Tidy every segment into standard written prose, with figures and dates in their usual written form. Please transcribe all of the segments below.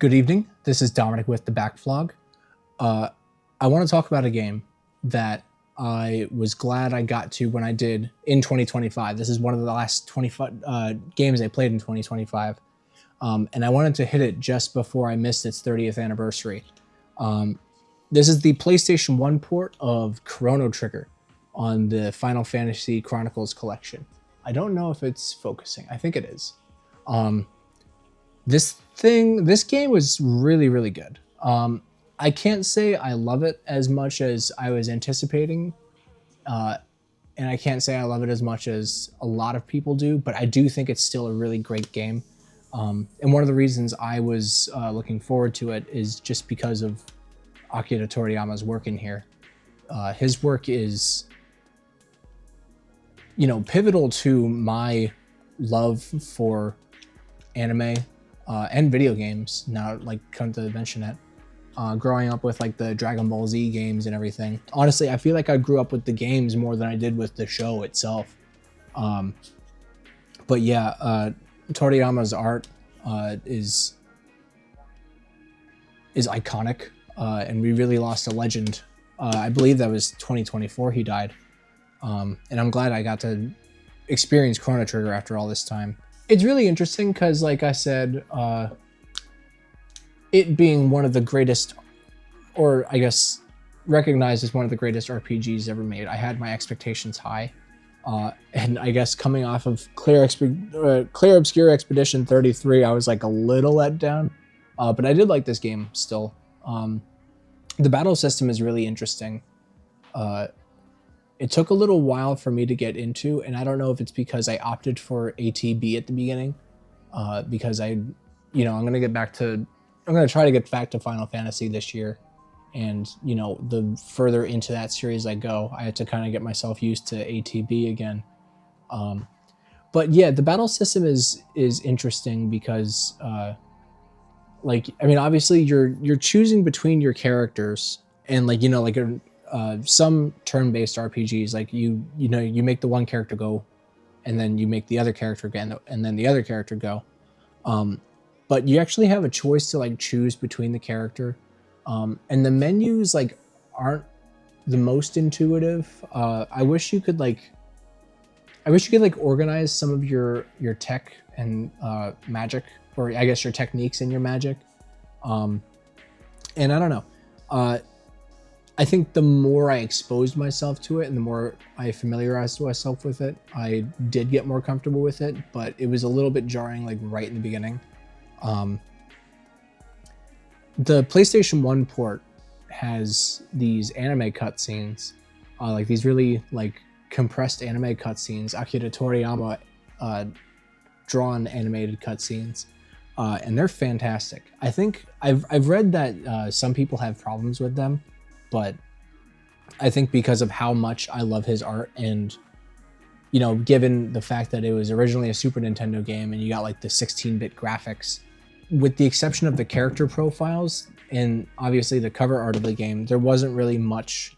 Good evening. This is Dominic with TheBackVlog. I want to talk about a game that I was glad I got to when I did in 2025. This is one of the last 25 games I played in 2025. And I wanted to hit it just before I missed its 30th anniversary. This is the PlayStation 1 port of Chrono Trigger on the Final Fantasy Chronicles collection. I don't know if it's focusing. I think it is. This game was really good. I can't say I love it as much as I was anticipating, and I can't say I love it as much as a lot of people do, but I do think it's still a really great game. And one of the reasons I was looking forward to it is just because of Akira Toriyama's work in here. His work is, pivotal to my love for anime and video games. Now, come to mention it, growing up with the Dragon Ball Z games and everything. Honestly, I feel like I grew up with the games more than I did with the show itself. But yeah, Toriyama's art is iconic, and we really lost a legend. I believe that was 2024 he died, and I'm glad I got to experience Chrono Trigger after all this time. It's really interesting because, like I said, it being one of the greatest, or I guess recognized as one of the greatest RPGs ever made, I had my expectations high. And I guess coming off of Clear Obscure Expedition 33, I was a little let down. But I did like this game still. The battle system is really interesting. It took a little while for me to get into, and I don't know if it's because I opted for ATB at the beginning, because I'm going to try to get back to Final Fantasy this year. And, the further into that series I go, I had to kind of get myself used to ATB again. But yeah, the battle system is interesting because, obviously you're choosing between your characters, and some turn-based RPGs, you make the one character go, and then you make the other character again, and then the other character go. But you actually have a choice to choose between the character, and the menus aren't the most intuitive. I wish you could organize some of your tech and magic, or I guess your techniques and your magic. And I don't know. I think the more I exposed myself to it and the more I familiarized myself with it, I did get more comfortable with it, but it was a little bit jarring right in the beginning. The PlayStation 1 port has these anime cutscenes, these really compressed anime cutscenes, Akira Toriyama drawn animated cutscenes, and they're fantastic. I think I've read that some people have problems with them, but I think because of how much I love his art, and given the fact that it was originally a Super Nintendo game and you got the 16-bit graphics, with the exception of the character profiles and obviously the cover art of the game, there wasn't really much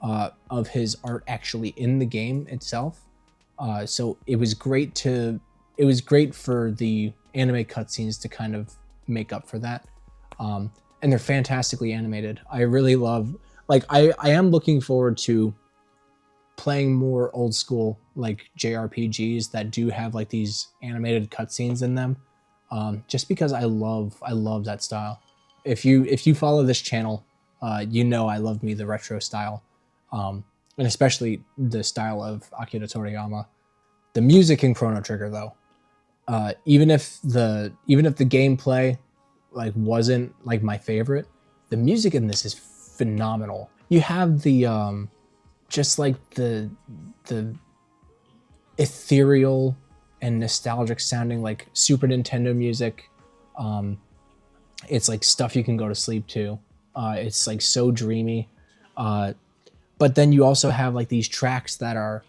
of his art actually in the game itself. So it was great for the anime cutscenes to kind of make up for that. And they're fantastically animated. I really love, I am looking forward to playing more old school JRPGs that do have these animated cutscenes in them, just because I love that style. If you follow this channel, I love me the retro style, and especially the style of Akira Toriyama. The music in Chrono Trigger, though, even if the gameplay wasn't my favorite, the music in this is phenomenal. You have the just the ethereal and nostalgic sounding Super Nintendo music. It's stuff you can go to sleep to. It's so dreamy. But then you also have these tracks that are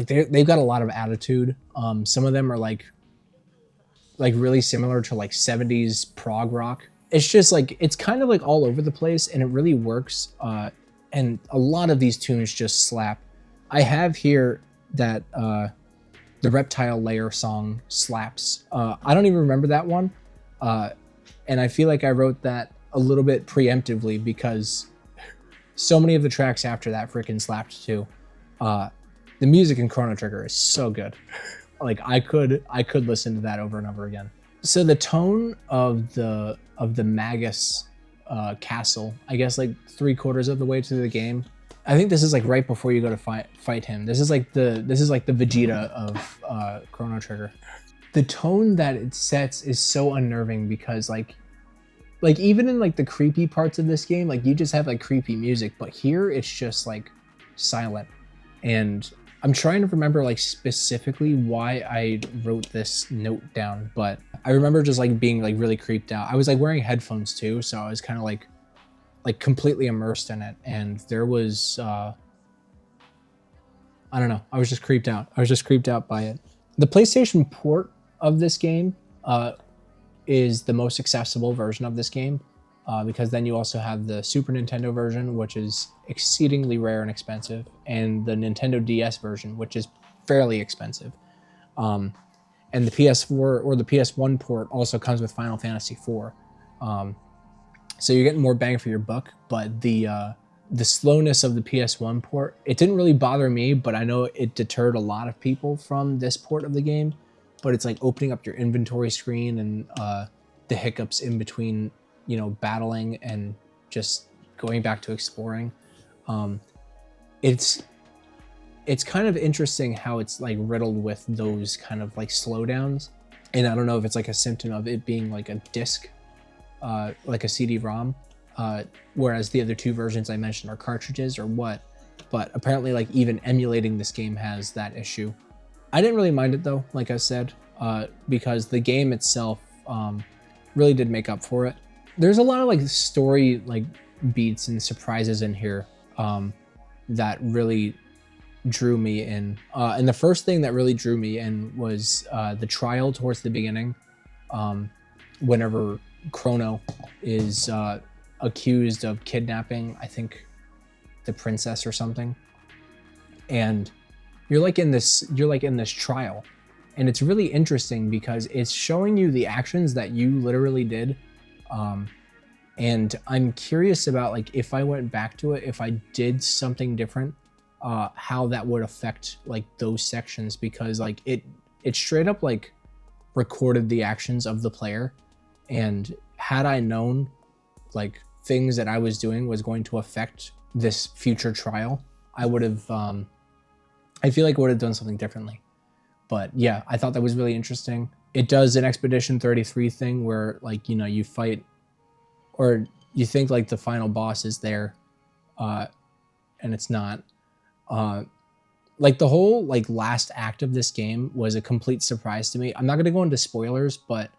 they've got a lot of attitude. Some of them are really similar to 70s prog rock. It's just it's kind of all over the place, and it really works. And a lot of these tunes just slap. I have here that the Reptile Layer song slaps. I don't even remember that one. And I feel like I wrote that a little bit preemptively because so many of the tracks after that freaking slapped too. The music in Chrono Trigger is so good. Like I could listen to that over and over again. So the tone of the Magus castle, I guess like 3/4 of the way through the game. I think this is like right before you go to fight him. This is like the Vegeta of Chrono Trigger. The tone that it sets is so unnerving because like even in like the creepy parts of this game, like you just have like creepy music, but here it's just like silent. And I'm trying to remember like specifically why I wrote this note down, but I remember just like being like really creeped out. I was like wearing headphones too, so I was kind of like completely immersed in it. And there was I don't know, I was just creeped out. I was just creeped out by it. The PlayStation port of this game is the most accessible version of this game, because then you also have the Super Nintendo version, which is exceedingly rare and expensive, and the Nintendo DS version, which is fairly expensive. And the PS4 or the PS1 port also comes with Final Fantasy IV. So you're getting more bang for your buck, but the slowness of the PS1 port, it didn't really bother me, but I know it deterred a lot of people from this port of the game. But it's like opening up your inventory screen and the hiccups in between, you know, battling and just going back to exploring. It's kind of interesting how it's like riddled with those kind of like slowdowns. And I don't know if it's like a symptom of it being like a disc, like a CD-ROM, whereas the other two versions I mentioned are cartridges or what. But apparently like even emulating this game has that issue. I didn't really mind it though, like I said, because the game itself really did make up for it. There's a lot of like story like beats and surprises in here that really drew me in. And the first thing that really drew me in was the trial towards the beginning, whenever Chrono is accused of kidnapping, I think, the princess or something. And you're like in this trial, and it's really interesting because it's showing you the actions that you literally did. And I'm curious about like if I went back to it, if I did something different, how that would affect like those sections, because like it straight up like recorded the actions of the player. And had I known like things that I was doing was going to affect this future trial, I would have I feel like I would have done something differently. But yeah, I thought that was really interesting. It does an Expedition 33 thing where like, you know, you fight, or you think like the final boss is there, and it's not. Like the whole like last act of this game was a complete surprise to me. I'm not going to go into spoilers, but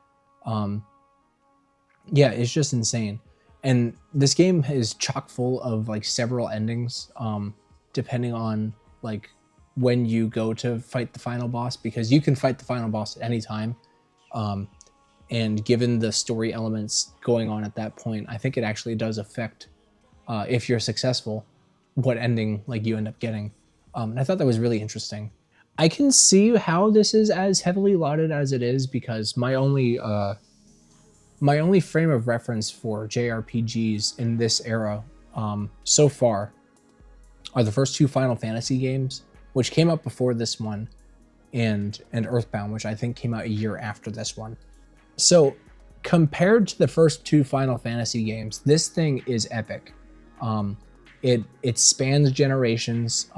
yeah, it's just insane. And this game is chock full of like several endings, depending on like when you go to fight the final boss, because you can fight the final boss at any time. And given the story elements going on at that point, I think it actually does affect, if you're successful, what ending like you end up getting. And I thought that was really interesting. I can see how this is as heavily lauded as it is, because my only frame of reference for JRPGs in this era so far are the first two Final Fantasy games, which came out before this one, and Earthbound, which I think came out a year after this one. So compared to the first two Final Fantasy games, this thing is epic. It spans generations.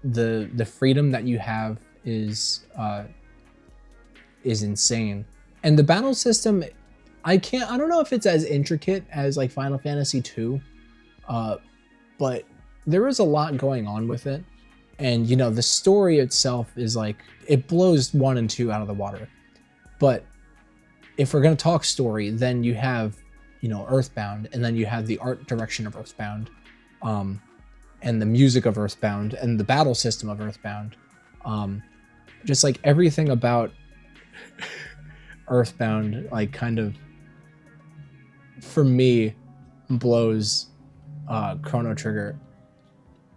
The freedom that you have is insane. And the battle system, I don't know if it's as intricate as like Final Fantasy 2, but there is a lot going on with it. And, you know, the story itself is like, it blows 1 and 2 out of the water. But if we're going to talk story, then you have, you know, Earthbound, and then you have the art direction of Earthbound, and the music of Earthbound, and the battle system of Earthbound. Just like everything about Earthbound, like kind of, for me, blows Chrono Trigger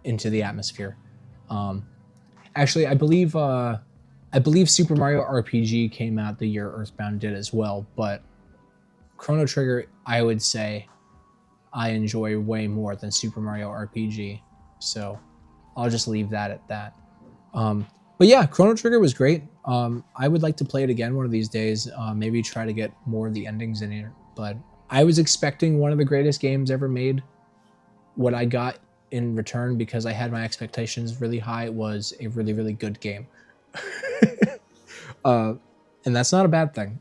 into the atmosphere. Actually, I believe Super Mario RPG came out the year Earthbound did as well, but Chrono Trigger, I would say I enjoy way more than Super Mario RPG. So I'll just leave that at that. But yeah, Chrono Trigger was great. I would like to play it again one of these days. Maybe try to get more of the endings in here. But I was expecting one of the greatest games ever made. What I got in return, because I had my expectations really high, was a really, really good game. And that's not a bad thing.